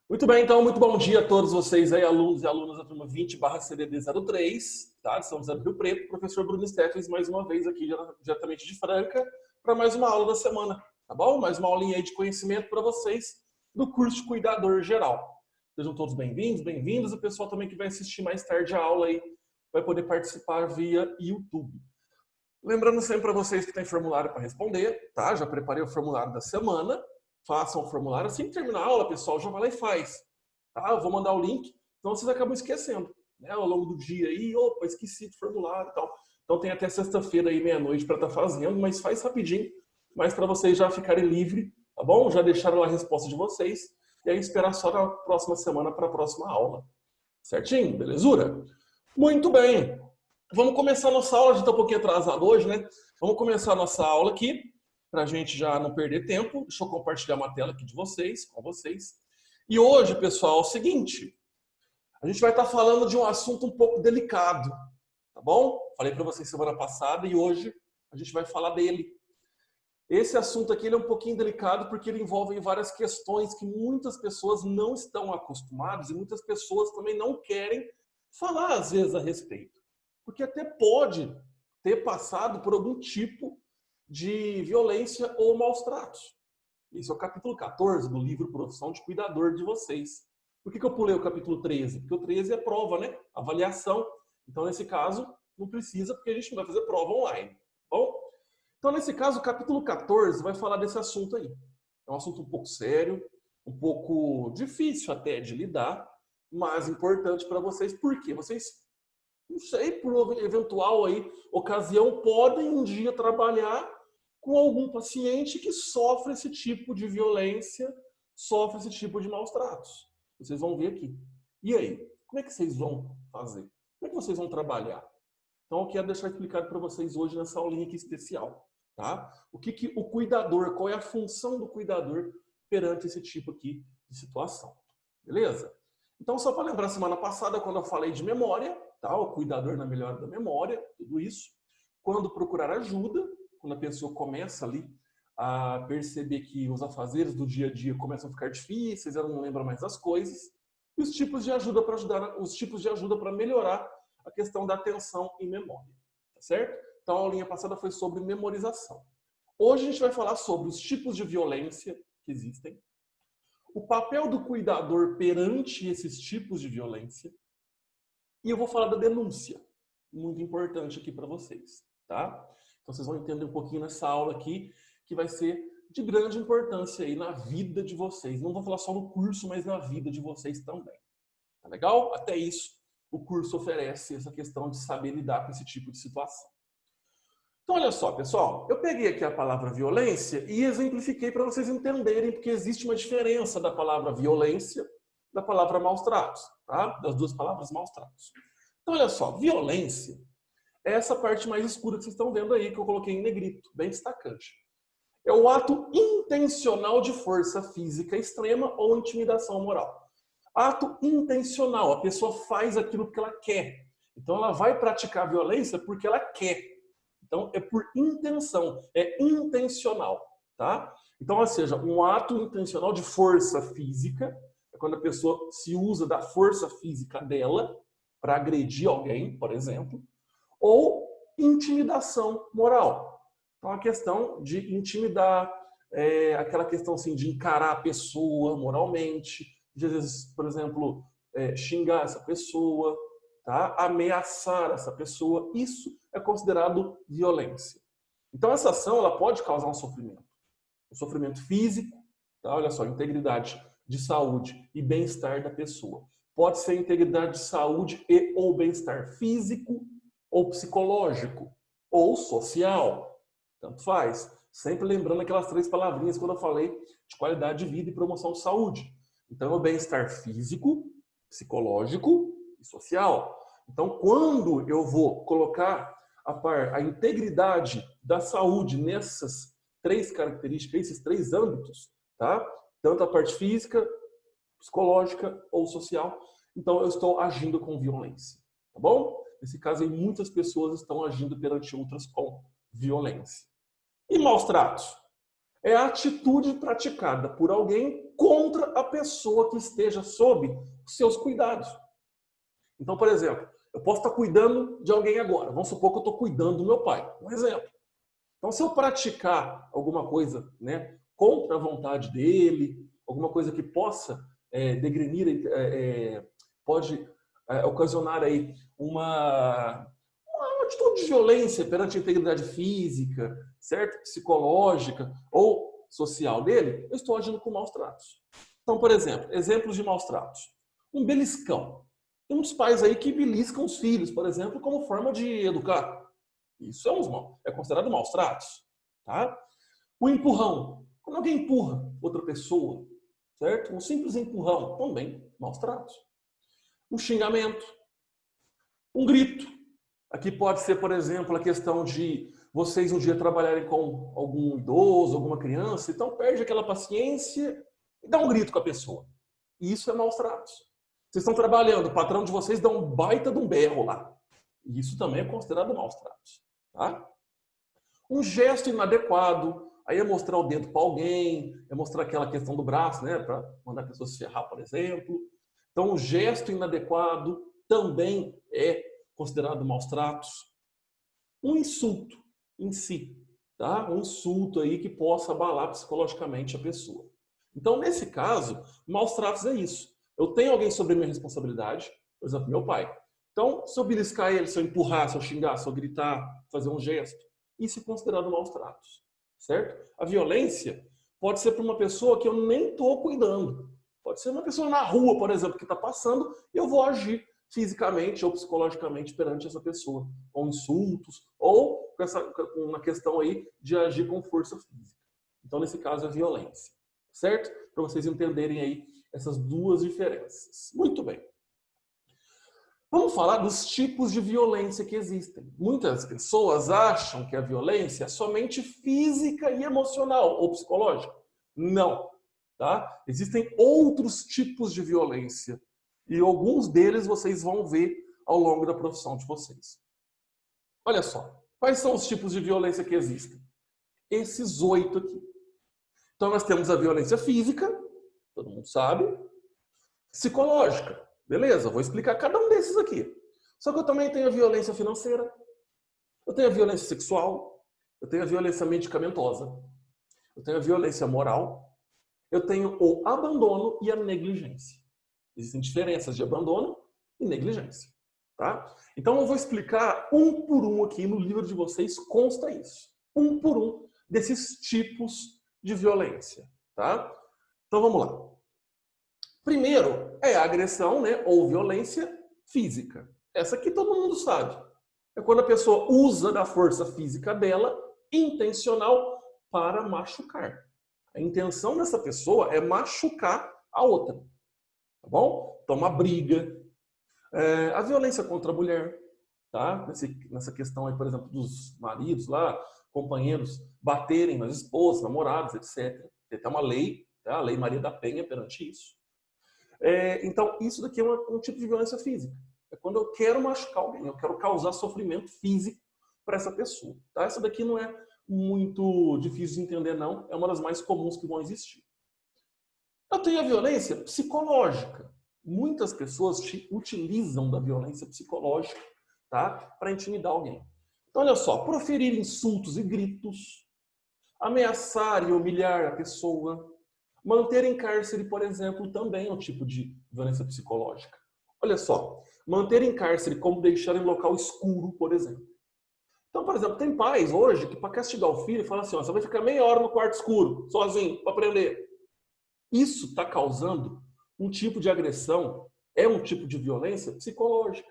Muito bem, então, muito bom dia a todos vocês aí, alunos e alunas da turma 20/CDD03, tá? Estamos no Rio Preto, professor Bruno Steffens, mais uma vez aqui diretamente de Franca, para mais uma aula da semana, tá bom? Mais uma aulinha aí de conhecimento para vocês do curso de Cuidador Geral. Sejam todos bem-vindos, bem-vindos, e o pessoal também que vai assistir mais tarde a aula aí vai poder participar via YouTube. Lembrando sempre para vocês que tem formulário para responder, tá? Já preparei o formulário da semana. Façam o formulário. Assim que terminar a aula, pessoal, já vai lá e faz. Tá? Eu vou mandar o link, então vocês acabam esquecendo. Né? Ao longo do dia aí, opa, esqueci do formulário e tal. Então tem até sexta-feira aí, meia-noite, para estar fazendo, mas faz rapidinho, mas para vocês já ficarem livres, tá bom? Já deixaram a resposta de vocês, e aí esperar só na próxima semana para a próxima aula. Certinho? Belezura? Muito bem. Vamos começar a nossa aula, a gente está um pouquinho atrasado hoje, né? Vamos começar a nossa aula aqui, para a gente já não perder tempo. Deixa eu compartilhar uma tela aqui de vocês, com vocês. E hoje, pessoal, é o seguinte, a gente vai estar falando de um assunto um pouco delicado, tá bom? Falei para vocês semana passada e hoje a gente vai falar dele. Esse assunto aqui ele é um pouquinho delicado porque ele envolve várias questões que muitas pessoas não estão acostumadas e muitas pessoas também não querem falar às vezes a respeito. Porque até pode ter passado por algum tipo de violência ou maus tratos. Esse é o capítulo 14 do livro Profissão de Cuidador de vocês. Por que eu pulei o capítulo 13? Porque o 13 é prova, né? Avaliação. Então, nesse caso, não precisa, porque a gente não vai fazer prova online. Tá bom? Então, nesse caso, o capítulo 14 vai falar desse assunto aí. É um assunto um pouco sério, um pouco difícil até de lidar, mas importante para vocês. Por quê? Vocês, não sei, por eventual aí, ocasião, podem um dia trabalhar com algum paciente que sofre esse tipo de violência, sofre esse tipo de maus tratos. Vocês vão ver aqui. E aí? Como é que vocês vão fazer? Como é que vocês vão trabalhar? Então, eu quero deixar explicado para vocês hoje nessa aulinha aqui especial. Tá? O que o cuidador, qual é a função do cuidador perante esse tipo aqui de situação. Beleza? Então, só para lembrar, semana passada, quando eu falei de memória, tá? O cuidador na melhora da memória, tudo isso. Quando procurar ajuda, quando a pessoa começa ali a perceber que os afazeres do dia a dia começam a ficar difíceis, ela não lembra mais das coisas, e os tipos de ajuda para ajudar, os tipos de ajuda para melhorar a questão da atenção e memória, tá certo? Então a aulinha passada foi sobre memorização. Hoje a gente vai falar sobre os tipos de violência que existem, o papel do cuidador perante esses tipos de violência, e eu vou falar da denúncia, muito importante aqui para vocês, tá? Então vocês vão entender um pouquinho nessa aula aqui, que vai ser de grande importância aí na vida de vocês. Não vou falar só no curso, mas na vida de vocês também. Tá legal? Até isso, o curso oferece essa questão de saber lidar com esse tipo de situação. Então, olha só, pessoal, eu peguei aqui a palavra violência e exemplifiquei para vocês entenderem, porque existe uma diferença da palavra violência da palavra maus tratos, tá? Das duas palavras maus tratos. Então, olha só, violência é essa parte mais escura que vocês estão vendo aí, que eu coloquei em negrito, bem destacante. É o ato intencional de força física extrema ou intimidação moral. Ato intencional, a pessoa faz aquilo que ela quer. Então, ela vai praticar violência porque ela quer. Então, é por intenção, é intencional, tá? Então, ou seja, um ato intencional de força física, é quando a pessoa se usa da força física dela para agredir alguém, por exemplo, ou intimidação moral. Então, a questão de intimidar, aquela questão assim, de encarar a pessoa moralmente, de, às vezes, por exemplo, xingar essa pessoa, tá? Ameaçar essa pessoa, isso é considerado violência. Então, essa ação ela pode causar um sofrimento físico, tá? Olha só, integridade de saúde e bem-estar da pessoa. Pode ser integridade de saúde e ou bem-estar físico ou psicológico ou social, tanto faz. Sempre lembrando aquelas três palavrinhas quando eu falei de qualidade de vida e promoção de saúde. Então, é o bem-estar físico, psicológico e social. Então, quando eu vou colocar a integridade da saúde nessas três características, esses três âmbitos, tá? Tanto a parte física, psicológica ou social, então eu estou agindo com violência, tá bom? Nesse caso aí, muitas pessoas estão agindo perante outras com violência. E maus tratos? é a atitude praticada por alguém contra a pessoa que esteja sob os seus cuidados. Então, por exemplo, eu posso estar cuidando de alguém agora. Vamos supor que eu estou cuidando do meu pai. Um exemplo. Então, se eu praticar alguma coisa, né, contra a vontade dele, alguma coisa que possa degrenir, pode ocasionar aí uma atitude de violência perante a integridade física, certo? Psicológica ou social dele, eu estou agindo com maus tratos. Então, por exemplo, exemplos de maus tratos. Um beliscão. Tem muitos pais aí que beliscam os filhos, por exemplo, como forma de educar. Isso é considerado maus tratos. Tá? O empurrão. Quando alguém empurra outra pessoa, certo? Um simples empurrão, também maus tratos. Um xingamento. Um grito. Aqui pode ser, por exemplo, a questão de vocês um dia trabalharem com algum idoso, alguma criança, então perde aquela paciência e dá um grito com a pessoa. E isso é maus tratos. Vocês estão trabalhando, o patrão de vocês dá um baita de um berro lá. E isso também é considerado maus tratos. Tá? Um gesto inadequado, aí é mostrar o dedo para alguém, é mostrar aquela questão do braço, né, para mandar a pessoa se ferrar, por exemplo. Então, um gesto inadequado também é considerado maus tratos. Um insulto em si, tá? Um insulto aí que possa abalar psicologicamente a pessoa. Então, nesse caso, maus tratos é isso. Eu tenho alguém sobre minha responsabilidade, por exemplo, meu pai. Então, se eu beliscar ele, se eu empurrar, se eu xingar, se eu gritar, fazer um gesto, isso é considerado maus tratos, certo? A violência pode ser para uma pessoa que eu nem estou cuidando. Pode ser uma pessoa na rua, por exemplo, que está passando, e eu vou agir fisicamente ou psicologicamente perante essa pessoa, com insultos ou com uma questão aí de agir com força física. Então, nesse caso, é violência, certo? Para vocês entenderem aí essas duas diferenças. Muito bem. Vamos falar dos tipos de violência que existem. Muitas pessoas acham que a violência é somente física e emocional ou psicológica. Não, tá? Existem outros tipos de violência e alguns deles vocês vão ver ao longo da profissão de vocês. Olha só, quais são os tipos de violência que existem? Esses 8 aqui. Então nós temos a violência física, todo mundo sabe, psicológica. Beleza, vou explicar cada um desses aqui. Só que eu também tenho a violência financeira, eu tenho a violência sexual, eu tenho a violência medicamentosa, eu tenho a violência moral, eu tenho o abandono e a negligência. Existem diferenças de abandono e negligência. Tá? Então eu vou explicar um por um aqui no livro de vocês, consta isso. Um por um desses tipos de violência. Tá? Então vamos lá. Primeiro é a agressão, né, ou violência física. Essa aqui todo mundo sabe. É quando a pessoa usa da força física dela, intencional, para machucar. A intenção dessa pessoa é machucar a outra. Tá bom? Então, uma briga. A violência contra a mulher. Tá? Nessa questão aí, por exemplo, dos maridos lá, companheiros, baterem nas esposas, namorados, etc. Tem até uma lei, tá? A Lei Maria da Penha perante isso. Então, isso daqui é um tipo de violência física. É quando eu quero machucar alguém, eu quero causar sofrimento físico para essa pessoa. Tá? Essa daqui não é muito difícil de entender, não. É uma das mais comuns que vão existir. Eu tenho a violência psicológica. Muitas pessoas utilizam da violência psicológica, tá, para intimidar alguém. Então, olha só, proferir insultos e gritos, ameaçar e humilhar a pessoa, manter em cárcere, por exemplo, também é um tipo de violência psicológica. Olha só, manter em cárcere como deixar em local escuro, por exemplo. Então, por exemplo, tem pais hoje que para castigar o filho falam assim, ó, você vai ficar meia hora no quarto escuro, sozinho, para aprender. Isso está causando um tipo de agressão, é um tipo de violência psicológica.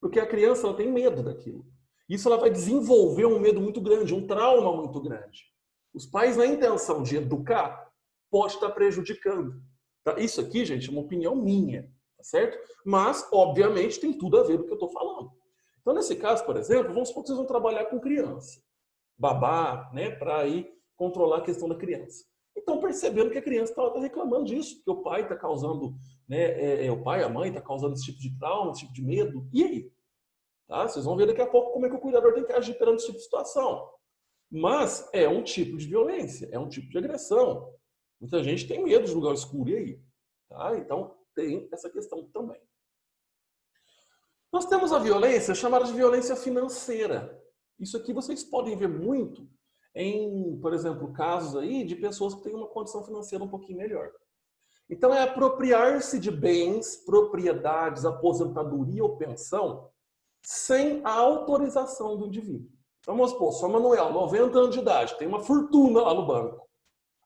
Porque a criança ela tem medo daquilo. Isso ela vai desenvolver um medo muito grande, um trauma muito grande. Os pais, na intenção de educar, pode estar prejudicando. Tá? Isso aqui, gente, é uma opinião minha, tá certo? Mas, obviamente, tem tudo a ver com o que eu estou falando. Então, nesse caso, por exemplo, vamos supor que vocês vão trabalhar com criança. Babá, né, para aí controlar a questão da criança. Então, percebendo que a criança está reclamando disso, que o pai está causando, né, o pai, a mãe está causando esse tipo de trauma, esse tipo de medo. E aí? Tá? Vocês vão ver daqui a pouco como é que o cuidador tem que agir perante esse tipo de situação. Mas é um tipo de violência, é um tipo de agressão. Muita gente tem medo de lugar escuro, e aí? Tá? Então, tem essa questão também. Nós temos a violência chamada de violência financeira. Isso aqui vocês podem ver muito em, por exemplo, casos aí de pessoas que têm uma condição financeira um pouquinho melhor. Então, é apropriar-se de bens, propriedades, aposentadoria ou pensão sem a autorização do indivíduo. Então, vamos supor, só Manuel, 90 anos de idade, tem uma fortuna lá no banco.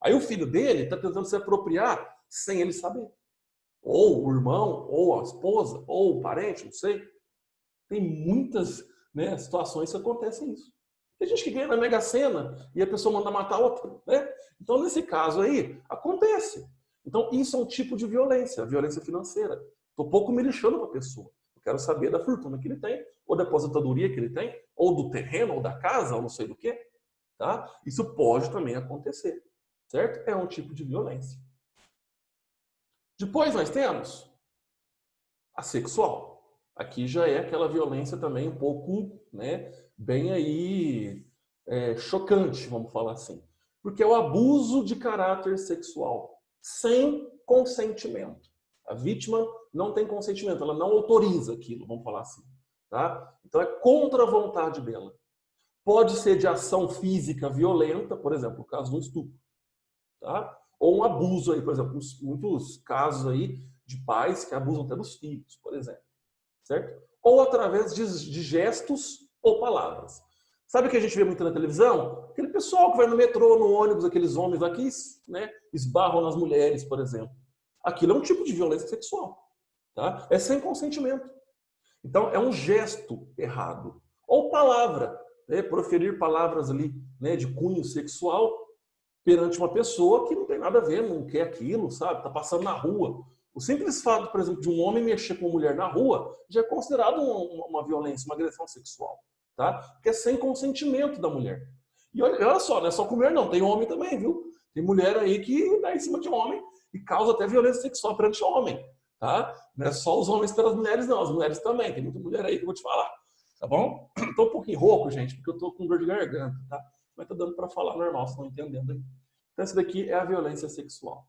Aí o filho dele está tentando se apropriar sem ele saber. Ou o irmão, ou a esposa, ou o parente, não sei. Tem muitas, né, situações que acontecem isso. Tem gente que ganha na Mega Sena e a pessoa manda matar outra, né? Então, nesse caso aí, acontece. Então, isso é um tipo de violência, a violência financeira. Estou pouco me lixando para a pessoa. Eu quero saber da fortuna que ele tem, ou da aposentadoria que ele tem, ou do terreno, ou da casa, ou não sei do que. Tá? Isso pode também acontecer, certo? É um tipo de violência. Depois nós temos a sexual. Aqui já é aquela violência também um pouco, né, bem aí chocante, vamos falar assim. Porque é o abuso de caráter sexual sem consentimento. A vítima não tem consentimento, ela não autoriza aquilo, vamos falar assim. Tá? Então é contra a vontade dela. Pode ser de ação física violenta, por exemplo, o caso do estupro. Tá? Ou um abuso aí, por exemplo, muitos casos aí de pais que abusam até dos filhos, por exemplo. Certo? Ou através de gestos ou palavras. Sabe o que a gente vê muito na televisão? Aquele pessoal que vai no metrô, no ônibus, aqueles homens lá que, né, esbarram nas mulheres, por exemplo. Aquilo é um tipo de violência sexual. Tá? É sem consentimento. Então, é um gesto errado. Ou palavra, né? Proferir palavras ali, né, de cunho sexual perante uma pessoa que não tem nada a ver, não quer aquilo, sabe? Está passando na rua. O simples fato, por exemplo, de um homem mexer com uma mulher na rua já é considerado uma violência, uma agressão sexual. Tá? Porque é sem consentimento da mulher. E olha só, não é só com mulher não, tem homem também, viu? Tem mulher aí que dá em cima de homem e causa até violência sexual perante o homem. Tá? Não é só os homens pelas mulheres, não. As mulheres também. Tem muita mulher aí que eu vou te falar. Tá bom? Tô um pouquinho rouco, gente, porque eu tô com dor de garganta, tá? Mas tá dando para falar normal, vocês estão entendendo aí. Então, essa daqui é a violência sexual.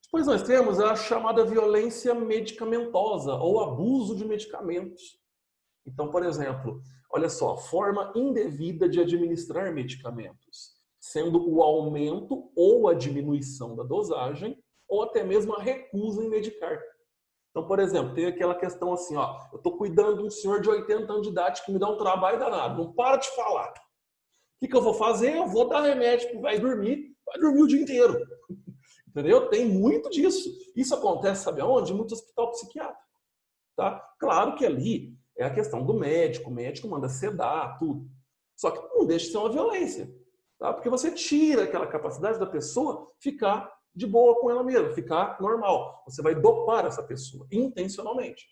Depois nós temos a chamada violência medicamentosa ou abuso de medicamentos. Então, por exemplo, olha só, forma indevida de administrar medicamentos, sendo o aumento ou a diminuição da dosagem ou até mesmo a recusa em medicar. Então, por exemplo, tem aquela questão assim, ó, eu estou cuidando de um senhor de 80 anos de idade que me dá um trabalho danado, não para de falar. O que eu vou fazer? Eu vou dar remédio, vai dormir o dia inteiro. Entendeu? Tem muito disso. Isso acontece, sabe aonde? Em muito hospital psiquiátrico. Tá? Claro que ali é a questão do médico, o médico manda sedar, tudo. Só que não deixa de ser uma violência. Tá? Porque você tira aquela capacidade da pessoa ficar de boa com ela mesma, ficar normal. Você vai dopar essa pessoa, intencionalmente.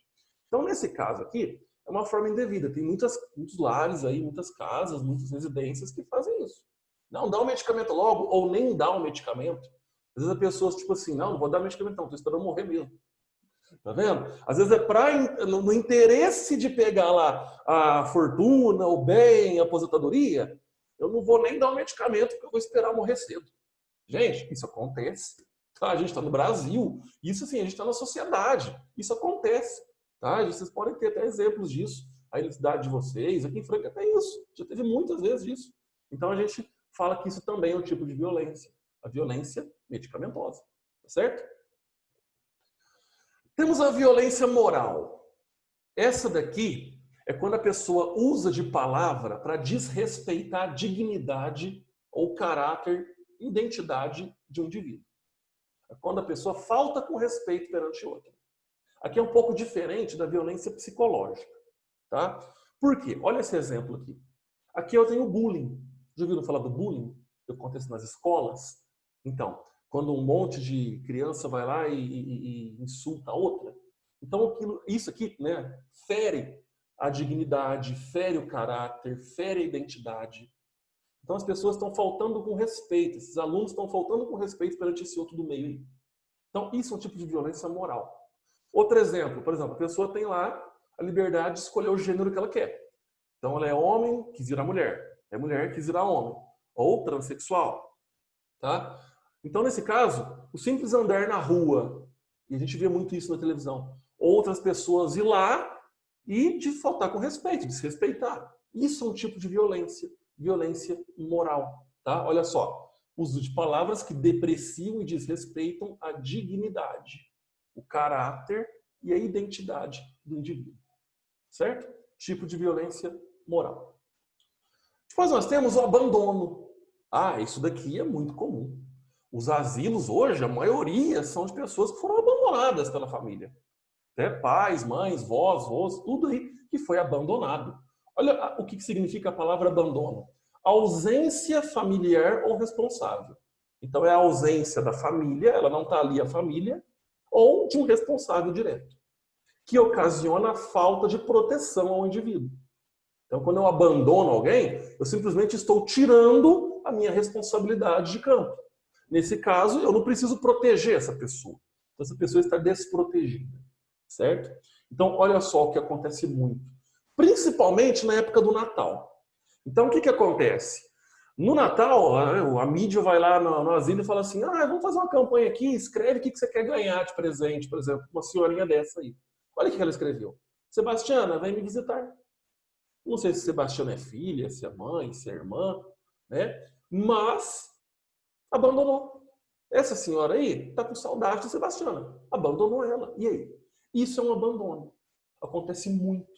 Então, nesse caso aqui, é uma forma indevida. Tem muitos lares aí, muitas casas, muitas residências que fazem isso. Não, dá um medicamento logo, ou nem dá um medicamento. Às vezes a pessoa, tipo assim, não vou dar medicamento não, estou esperando morrer mesmo. Tá vendo? Às vezes é no interesse de pegar lá a fortuna, o bem, a aposentadoria, eu não vou nem dar um medicamento porque eu vou esperar morrer cedo. Gente, isso acontece. Tá? A gente está no Brasil. Isso assim, a gente está na sociedade. Isso acontece. Tá? Vocês podem ter até exemplos disso. Aí na cidade de vocês, aqui em Franca até isso. Já teve muitas vezes isso. Então a gente fala que isso também é um tipo de violência. A violência medicamentosa. Tá certo? Temos a violência moral. Essa daqui é quando a pessoa usa de palavra para desrespeitar a dignidade ou caráter, identidade de um indivíduo. É quando a pessoa falta com respeito perante outra. Aqui é um pouco diferente da violência psicológica. Tá? Por quê? Olha esse exemplo aqui. Aqui eu tenho bullying. Já ouviram falar do bullying? Que acontece nas escolas? Então, quando um monte de criança vai lá e insulta a outra. Então, isso aqui, né, fere a dignidade, fere o caráter, fere a identidade. Então, as pessoas estão faltando com respeito, esses alunos estão faltando com respeito perante esse outro do meio aí. Então, isso é um tipo de violência moral. Outro exemplo, por exemplo, a pessoa tem lá a liberdade de escolher o gênero que ela quer. Então, ela é homem, quis virar mulher. é mulher que quis virar homem. Ou transexual, tá? Então, nesse caso, o simples andar na rua, e a gente vê muito isso na televisão, outras pessoas ir lá e te faltar com respeito, desrespeitar. Isso é um tipo de violência, violência moral, tá? Olha só, uso de palavras que depreciam e desrespeitam a dignidade, o caráter e a identidade do indivíduo, certo? Tipo de violência moral. Depois nós temos o abandono. Ah, isso daqui é muito comum. Os asilos hoje, a maioria são de pessoas que foram abandonadas pela família. Pais, mães, vós, vós, tudo aí que foi abandonado. Olha o que significa a palavra abandono. Ausência familiar ou responsável. Então é a ausência da família, ela não está ali a família, ou de um responsável direto, que ocasiona a falta de proteção ao indivíduo. Então, quando eu abandono alguém, eu simplesmente estou tirando a minha responsabilidade de campo. Nesse caso, eu não preciso proteger essa pessoa. Então, essa pessoa está desprotegida, certo? Então, olha só o que acontece muito. Principalmente na época do Natal. Então, o que acontece? No Natal, a mídia vai lá no asilo e fala assim, vamos fazer uma campanha aqui, escreve o que você quer ganhar de presente, por exemplo, uma senhorinha dessa aí. Olha o que ela escreveu. Sebastiana, vem me visitar. Não sei se Sebastiana é filha, se é mãe, se é irmã, né? Mas abandonou. Essa senhora aí está com saudade de Sebastiana. Abandonou ela. E aí? Isso é um abandono. Acontece muito.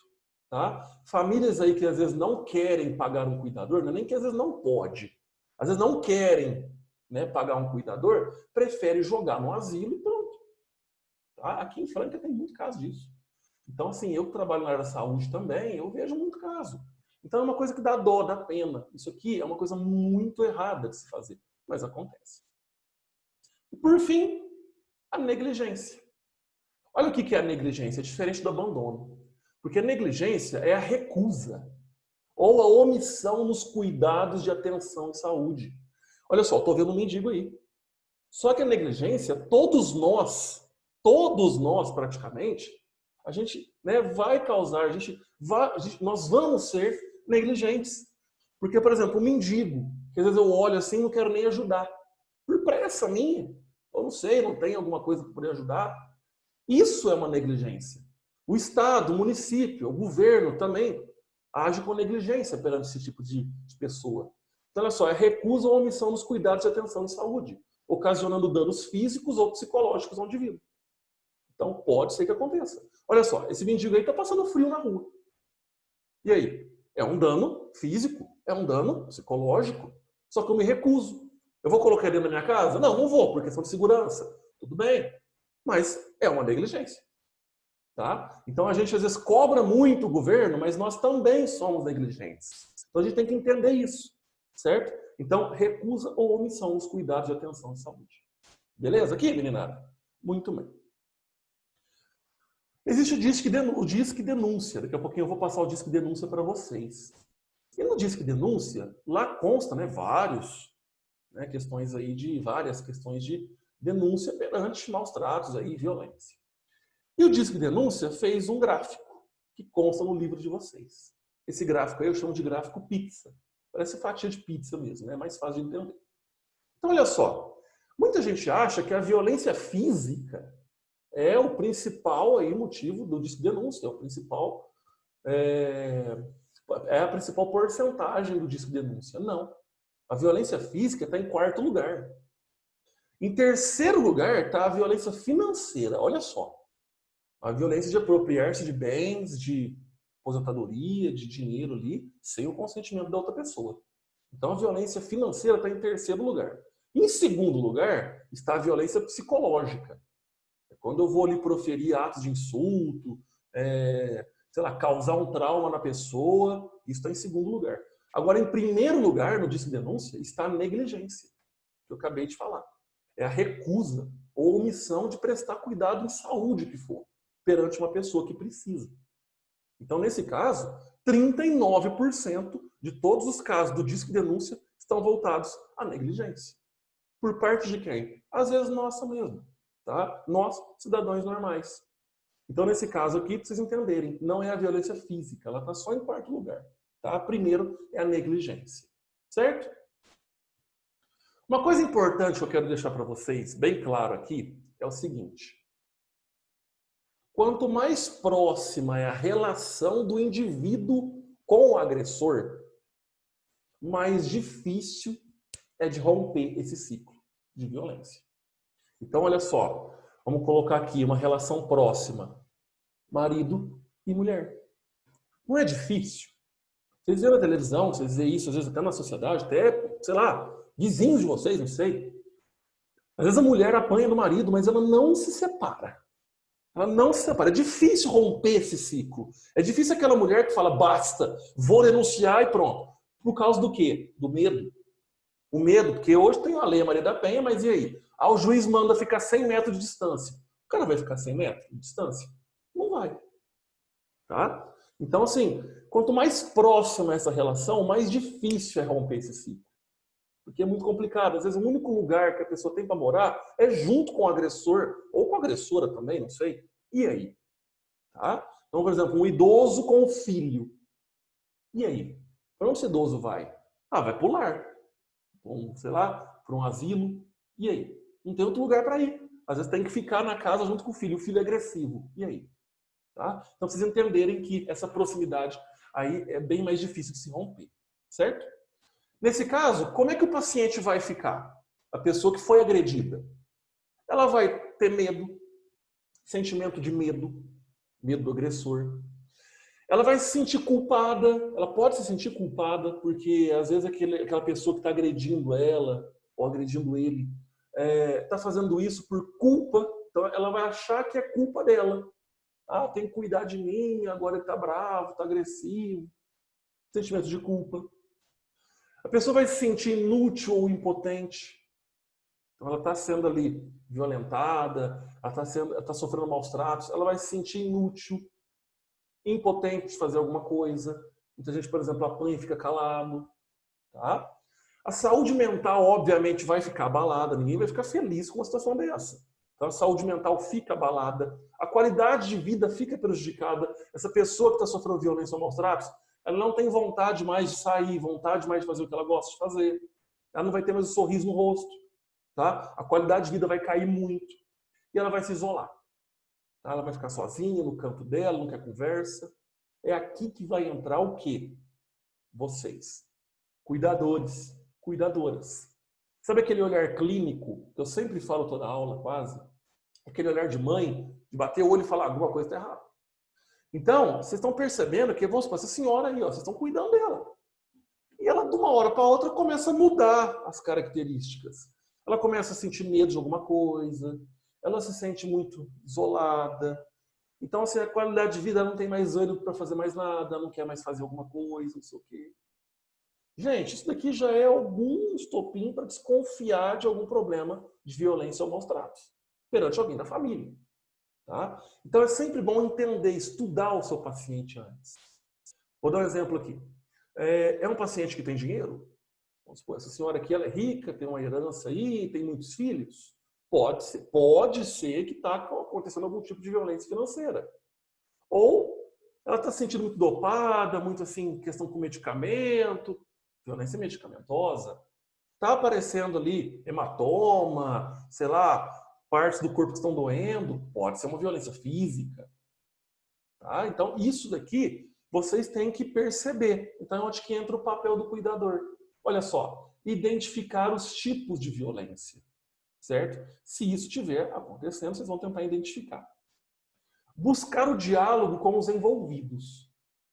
Tá? Famílias aí que às vezes não querem pagar um cuidador, não é nem que às vezes não pode. Às vezes não querem, né, pagar um cuidador, prefere jogar no asilo e pronto. Tá? Aqui em Franca tem muito caso disso. Então, assim, eu que trabalho na área da saúde também, eu vejo muito caso. Então, é uma coisa que dá dó, dá pena. Isso aqui é uma coisa muito errada de se fazer, mas acontece. E, por fim, a negligência. Olha o que é a negligência, é diferente do abandono. Porque a negligência é a recusa ou a omissão nos cuidados de atenção e saúde. Olha só, estou vendo um mendigo aí. Só que a negligência, todos nós praticamente, a gente, né, vai causar, nós vamos ser negligentes. Porque, por exemplo, um mendigo, que às vezes eu olho assim e não quero nem ajudar. Por pressa minha. Eu não sei, não tem alguma coisa para poder ajudar. Isso é uma negligência. O Estado, o município, o governo também age com negligência perante esse tipo de pessoa. Então, olha só, é recusa ou omissão nos cuidados de atenção e saúde, ocasionando danos físicos ou psicológicos ao indivíduo. Então, pode ser que aconteça. Olha só, esse mendigo aí está passando frio na rua. E aí? É um dano físico, é um dano psicológico, só que eu me recuso. Eu vou colocar ele dentro da minha casa? Não, não vou, por questão de segurança. Tudo bem, mas é uma negligência. Tá? Então a gente às vezes cobra muito o governo, mas nós também somos negligentes. Então a gente tem que entender isso, certo? Então recusa ou omissão nos cuidados de atenção e saúde. Beleza? Aqui, meninada? Muito bem. Existe o disque denúncia. Daqui a pouquinho eu vou passar o disque denúncia para vocês. E no disque denúncia, lá consta, né, várias questões de denúncia perante maus tratos aí, violência. E o Disque Denúncia fez um gráfico que consta no livro de vocês. Esse gráfico aí eu chamo de gráfico pizza. Parece fatia de pizza mesmo, né? É mais fácil de entender. Então, olha só. Muita gente acha que a violência física é o principal aí motivo do Disque Denúncia, é a principal porcentagem do Disque Denúncia. Não. A violência física está em quarto lugar. Em terceiro lugar está a violência financeira. Olha só. A violência de apropriar-se de bens, de aposentadoria, de dinheiro ali, sem o consentimento da outra pessoa. Então a violência financeira está em terceiro lugar. Em segundo lugar está a violência psicológica. Quando eu vou ali proferir atos de insulto, causar um trauma na pessoa, isso está em segundo lugar. Agora, em primeiro lugar, no Disque Denúncia, está a negligência, que eu acabei de falar. É a recusa ou omissão de prestar cuidado em saúde que for, perante uma pessoa que precisa. Então, nesse caso, 39% de todos os casos do Disque Denúncia estão voltados à negligência. Por parte de quem? Às vezes nossa mesmo. Tá? Nós, cidadãos normais. Então, nesse caso aqui, para vocês entenderem, não é a violência física, ela está só em quarto lugar. Tá? Primeiro é a negligência, certo? Uma coisa importante que eu quero deixar para vocês bem claro aqui é o seguinte. Quanto mais próxima é a relação do indivíduo com o agressor, mais difícil é de romper esse ciclo de violência. Então, olha só, vamos colocar aqui uma relação próxima, marido e mulher. Não é difícil? Vocês veem na televisão, vocês veem isso, às vezes até na sociedade, até, sei lá, vizinhos de vocês, não sei. Às vezes a mulher apanha do marido, mas ela não se separa. Ela não se separa. É difícil romper esse ciclo. É difícil aquela mulher que fala, basta, vou denunciar e pronto. Por causa do quê? Do medo. O medo, porque hoje tem a lei Maria da Penha, mas e aí? Ah, o juiz manda ficar 100 metros de distância. O cara vai ficar 100 metros de distância? Não vai. Tá? Então, assim, quanto mais próxima essa relação, mais difícil é romper esse ciclo. Porque é muito complicado. Às vezes, o único lugar que a pessoa tem para morar é junto com o agressor, ou com a agressora também, não sei. E aí? Tá? Então, por exemplo, um idoso com o filho. E aí? Para onde esse idoso vai? Ah, vai pular. Sei lá, para um asilo. E aí? Não tem outro lugar para ir. Às vezes tem que ficar na casa junto com o filho. O filho é agressivo. E aí? Tá? Então, vocês entenderem que essa proximidade aí é bem mais difícil de se romper. Certo? Nesse caso, como é que o paciente vai ficar? A pessoa que foi agredida. Ela vai ter medo, sentimento de medo, medo do agressor. Ela vai se sentir culpada, ela pode se sentir culpada, porque às vezes aquela pessoa que está agredindo ela, ou agredindo ele, está fazendo isso por culpa, então ela vai achar que é culpa dela. Ah, tem que cuidar de mim, agora ele está bravo, está agressivo. Sentimento de culpa. A pessoa vai se sentir inútil ou impotente. Então ela está sendo ali violentada, ela está sofrendo maus tratos, ela vai se sentir inútil, impotente de fazer alguma coisa. Muita gente, por exemplo, apanha e fica calado. Tá? A saúde mental, obviamente, vai ficar abalada. Ninguém vai ficar feliz com uma situação dessa. Então a saúde mental fica abalada. A qualidade de vida fica prejudicada. Essa pessoa que está sofrendo violência ou maus tratos, ela não tem vontade mais de sair, vontade mais de fazer o que ela gosta de fazer. Ela não vai ter mais um sorriso no rosto. Tá? A qualidade de vida vai cair muito. E ela vai se isolar. Tá? Ela vai ficar sozinha no canto dela, não quer conversa. É aqui que vai entrar o quê? Vocês. Cuidadores, cuidadoras. Sabe aquele olhar clínico, que eu sempre falo toda aula quase? Aquele olhar de mãe, de bater o olho e falar alguma coisa está errada. Então, vocês estão percebendo que, vamos supor, essa senhora aí, ó, vocês estão cuidando dela. E ela, de uma hora para outra, começa a mudar as características. Ela começa a sentir medo de alguma coisa, ela se sente muito isolada. Então, assim, a qualidade de vida não tem mais ânimo para fazer mais nada, não quer mais fazer alguma coisa, não sei o quê. Gente, isso daqui já é algum estopim para desconfiar de algum problema de violência ou maus tratos perante alguém da família. Tá? Então é sempre bom entender, estudar o seu paciente antes. Vou dar um exemplo aqui. É um paciente que tem dinheiro? Vamos supor, essa senhora aqui ela é rica, tem uma herança aí, tem muitos filhos? Pode ser que está acontecendo algum tipo de violência financeira. Ou ela está se sentindo muito dopada, muito assim, questão com medicamento, violência medicamentosa. Está aparecendo ali hematoma, sei lá, partes do corpo que estão doendo, pode ser uma violência física. Tá? Então, isso daqui vocês têm que perceber. Então, é onde que entra o papel do cuidador. Olha só, identificar os tipos de violência. Certo? Se isso estiver acontecendo, vocês vão tentar identificar. Buscar o diálogo com os envolvidos.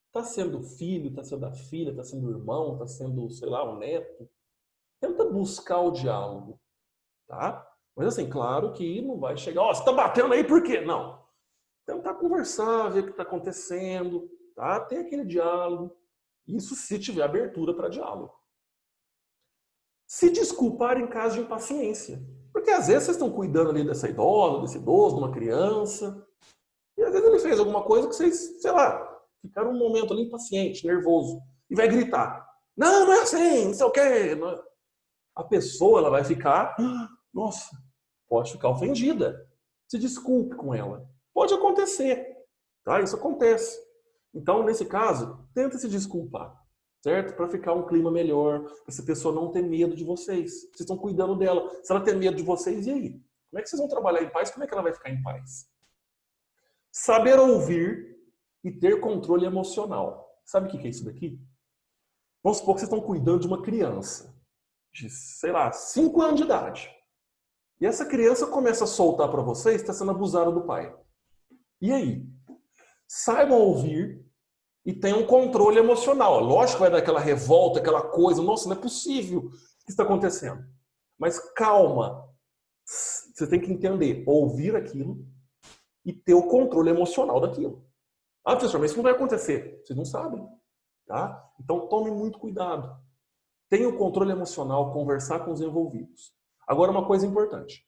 Está sendo o filho, está sendo a filha, está sendo o irmão, está sendo, sei lá, o neto. Tenta buscar o diálogo. Tá? Mas assim, claro que não vai chegar, ó, você está batendo aí por quê? Não. Tentar conversar, ver o que está acontecendo, tá? Ter aquele diálogo. Isso se tiver abertura para diálogo. Se desculpar em caso de impaciência. Porque às vezes vocês estão cuidando ali dessa idosa, desse idoso, de uma criança, e às vezes ele fez alguma coisa que vocês, sei lá, ficaram um momento ali impaciente, nervoso, e vai gritar. Não, não é assim, não sei o quê. Não. A pessoa ela vai ficar, nossa, pode ficar ofendida. Se desculpe com ela. Pode acontecer, tá? Isso acontece. Então, nesse caso, tenta se desculpar. certo? Para ficar um clima melhor, para essa pessoa não ter medo de vocês. Vocês estão cuidando dela. Se ela ter medo de vocês, e aí? Como é que vocês vão trabalhar em paz? Como é que ela vai ficar em paz? Saber ouvir e ter controle emocional. Sabe o que é isso daqui? Vamos supor que vocês estão cuidando de uma criança de, sei lá, 5 anos de idade. E essa criança começa a soltar para vocês, está sendo abusada do pai. E aí? Saibam ouvir e tenham um controle emocional. Lógico que vai dar aquela revolta, aquela coisa. Nossa, não é possível o que está acontecendo. Mas calma. Você tem que entender, ouvir aquilo e ter o controle emocional daquilo. Ah, professor, mas isso não vai acontecer. Vocês não sabem. Tá? Então tome muito cuidado. Tenha o controle emocional, conversar com os envolvidos. Agora uma coisa importante.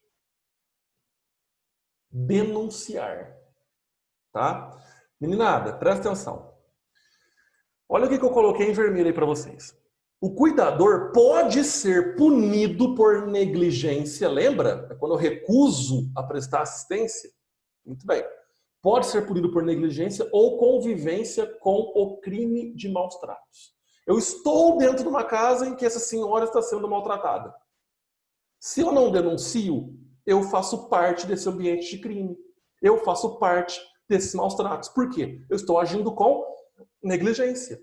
Denunciar. Tá? Meninada, presta atenção. Olha o que eu coloquei em vermelho aí para vocês. O cuidador pode ser punido por negligência. Lembra? É quando eu recuso a prestar assistência. Muito bem. Pode ser punido por negligência ou convivência com o crime de maus tratos. Eu estou dentro de uma casa em que essa senhora está sendo maltratada. Se eu não denuncio, eu faço parte desse ambiente de crime. Eu faço parte desses maus tratos. Por quê? Eu estou agindo com negligência.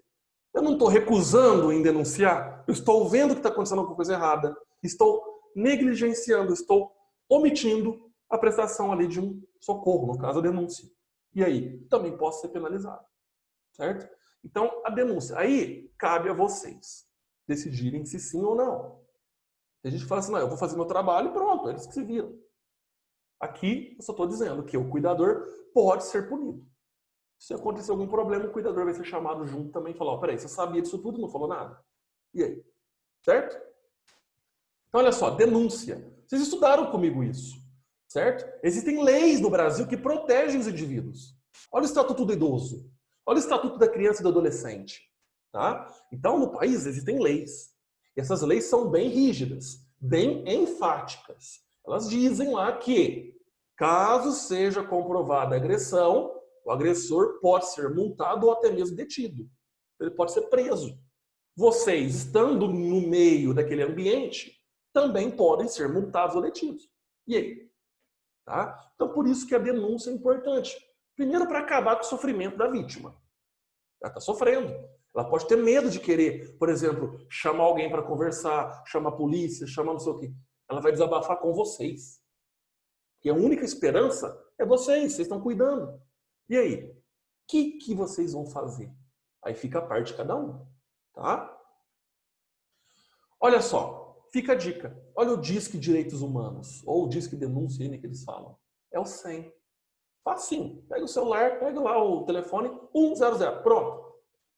Eu não estou recusando em denunciar. Eu estou vendo que está acontecendo alguma coisa errada. Estou negligenciando, estou omitindo a prestação ali de um socorro, no caso a denúncia. E aí, também posso ser penalizado. Certo? Então, a denúncia. Aí, cabe a vocês decidirem se sim ou não. A gente fala assim, não, eu vou fazer meu trabalho e pronto, eles que se viram. Aqui, eu só estou dizendo que o cuidador pode ser punido. Se acontecer algum problema, o cuidador vai ser chamado junto também e falar, peraí, você sabia disso tudo e não falou nada? E aí? Certo? Então, olha só, denúncia. Vocês estudaram comigo isso. Certo? Existem leis no Brasil que protegem os indivíduos. Olha o Estatuto do Idoso. Olha o Estatuto da Criança e do Adolescente. Tá? Então, no país existem leis. E essas leis são bem rígidas, bem enfáticas. Elas dizem lá que, caso seja comprovada a agressão, o agressor pode ser multado ou até mesmo detido. Ele pode ser preso. Vocês, estando no meio daquele ambiente, também podem ser multados ou detidos. E aí? Tá? Então, por isso que a denúncia é importante. Primeiro, para acabar com o sofrimento da vítima. Ela está sofrendo. Ela pode ter medo de querer, por exemplo, chamar alguém para conversar, chamar a polícia, chamar não sei o quê. Ela vai desabafar com vocês. E a única esperança é vocês estão cuidando. E aí? O que vocês vão fazer? Aí fica a parte de cada um. Tá? Olha só, fica a dica. Olha o Disque Direitos Humanos, ou o Disque Denúncia que eles falam. É o 100. Facinho. Pega o celular, pega lá o telefone, 100. Pronto.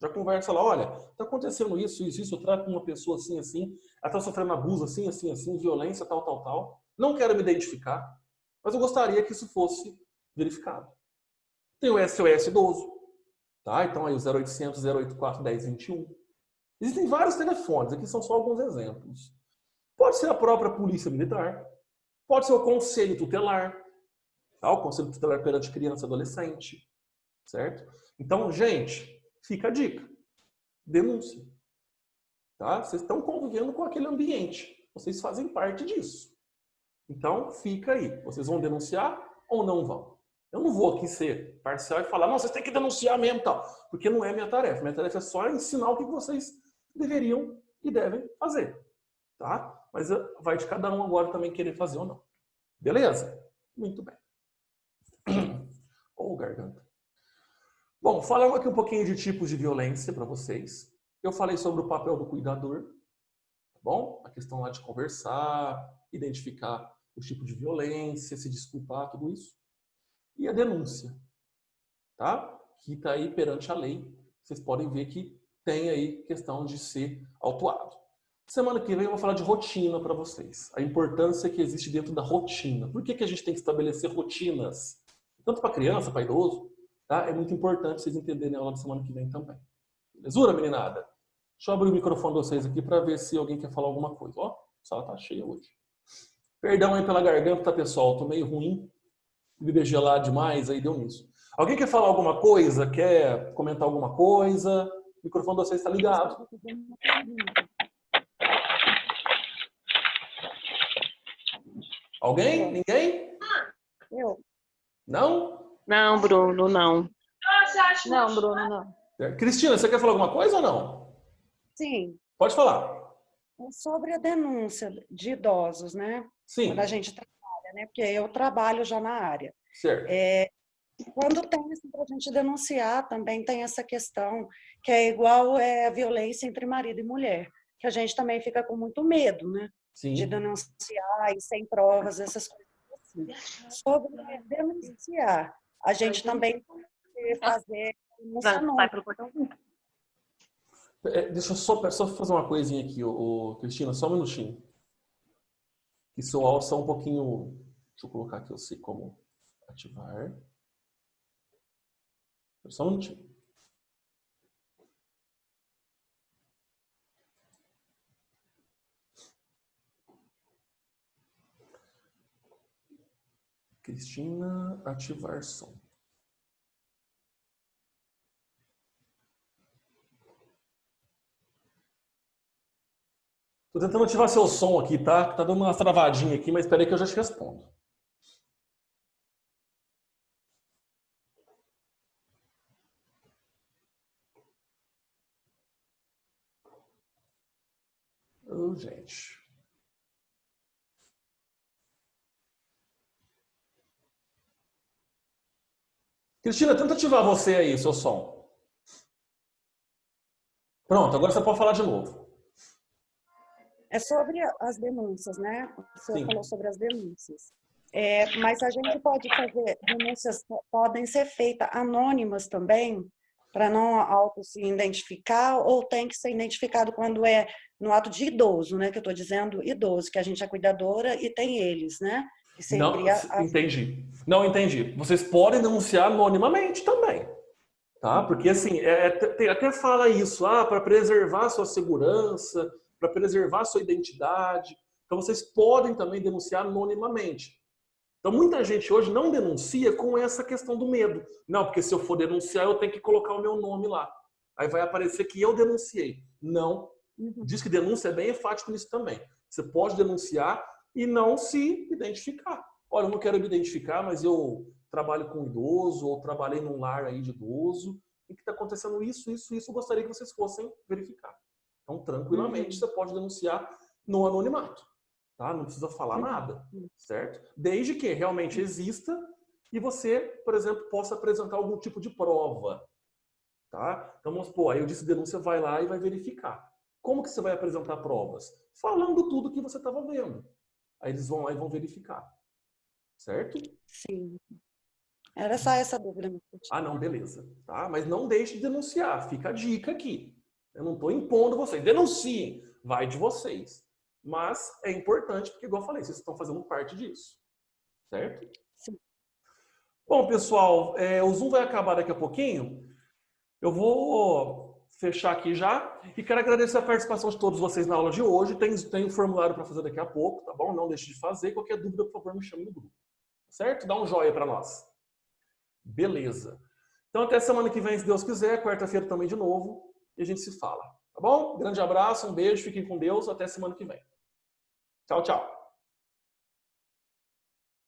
Já conversa lá, olha, está acontecendo isso, eu trato uma pessoa assim, assim, ela está sofrendo abuso assim, assim, assim, violência, tal, tal, tal. Não quero me identificar, mas eu gostaria que isso fosse verificado. Tem o SOS Idoso, tá? Então aí o 0800 084 1021. Existem vários telefones, aqui são só alguns exemplos. Pode ser a própria Polícia Militar, pode ser o Conselho Tutelar, tá? O Conselho Tutelar perante criança e adolescente, certo? Então, gente, fica a dica. Denúncia. Tá? Vocês estão convivendo com aquele ambiente. Vocês fazem parte disso. Então, fica aí. Vocês vão denunciar ou não vão? Eu não vou aqui ser parcial e falar, não, vocês têm que denunciar mesmo, tal. Porque não é minha tarefa. Minha tarefa é só ensinar o que vocês deveriam e devem fazer. Tá? Mas vai de cada um agora também querer fazer ou não. Beleza? Muito bem. Ou garganta. Bom, falando aqui um pouquinho de tipos de violência para vocês. Eu falei sobre o papel do cuidador, tá bom? A questão lá de conversar, identificar o tipo de violência, se desculpar, tudo isso. E a denúncia, tá? Que está aí perante a lei. Vocês podem ver que tem aí questão de ser autuado. Semana que vem eu vou falar de rotina para vocês. A importância que existe dentro da rotina. Por que a gente tem que estabelecer rotinas? Tanto para criança, para idoso, tá? É muito importante vocês entenderem a aula da semana que vem também. Belezura, meninada? Deixa eu abrir o microfone de vocês aqui para ver se alguém quer falar alguma coisa. Ó, a sala tá cheia hoje. Perdão aí pela garganta, tá, pessoal? Tô meio ruim. Beber gelado demais, aí deu nisso. Alguém quer falar alguma coisa? Quer comentar alguma coisa? microfone de vocês está ligado. Alguém? Ninguém? Eu. Não? Não, Bruno, não. Não, Bruno, não. Cristina, você quer falar alguma coisa ou não? Sim, Pode falar. sobre a denúncia de idosos, né? Sim. Quando a gente trabalha, né? Porque eu trabalho já na área. Certo. Quando tem assim, para a gente denunciar, também tem essa questão que é igual a violência entre marido e mulher, que a gente também fica com muito medo, né? Sim. De denunciar e sem provas, essas coisas assim. Sobre denunciar, a gente também pode fazer denúncia Vai anônima. pro portão. Deixa eu só fazer uma coisinha aqui, Cristina, só um minutinho. Que seu áudio está um pouquinho... Deixa eu colocar aqui, eu sei como ativar. Só um minutinho. Cristina, ativar som. Tô tentando ativar seu som aqui, tá? Tá dando uma travadinha aqui, mas espera aí que eu já te respondo. Oh, gente. Cristina, tenta ativar você aí, seu som. Pronto, agora você pode falar de novo. É sobre as denúncias, né? O senhor Sim. falou sobre as denúncias. Mas a gente pode fazer, denúncias podem ser feitas anônimas também, para não auto se identificar, ou tem que ser identificado quando é no ato de idoso, né? Que eu estou dizendo idoso, que a gente é cuidadora e tem eles, né? Que Não, seria entendi. Não entendi. Vocês podem denunciar anonimamente também. Tá? Porque assim, até fala isso, para preservar sua segurança, para preservar sua identidade. Então vocês podem também denunciar anonimamente. Então muita gente hoje não denuncia com essa questão do medo. Não, porque se eu for denunciar, eu tenho que colocar o meu nome lá. Aí vai aparecer que eu denunciei. Não. Diz que denúncia é bem enfático nisso também. Você pode denunciar e não se identificar. Olha, eu não quero me identificar, mas eu trabalho com idoso ou trabalhei num lar aí de idoso e que está acontecendo isso, eu gostaria que vocês fossem verificar. Então, tranquilamente, você pode denunciar no anonimato, tá? Não precisa falar nada, certo? Desde que realmente exista e você, por exemplo, possa apresentar algum tipo de prova, tá? Então, vamos supor, aí eu disse denúncia, vai lá e vai verificar. Como que você vai apresentar provas? Falando tudo que você estava vendo. Aí eles vão lá e vão verificar. Certo? Sim. Era só essa dúvida. Não, beleza. Tá? Mas não deixe de denunciar. Fica a dica aqui. Eu não estou impondo vocês. Denunciem. Vai de vocês. Mas é importante, porque, igual eu falei, vocês estão fazendo parte disso. Certo? Sim. Bom, pessoal, o Zoom vai acabar daqui a pouquinho. Eu vou fechar aqui já. E quero agradecer a participação de todos vocês na aula de hoje. Tem um formulário para fazer daqui a pouco, tá bom? Não deixe de fazer. Qualquer dúvida, por favor, me chame no grupo. Certo? Dá um joinha para nós. Beleza. Então, até semana que vem, se Deus quiser. Quarta-feira também de novo. E a gente se fala. Tá bom? Grande abraço, um beijo, fiquem com Deus. Até semana que vem. Tchau, tchau.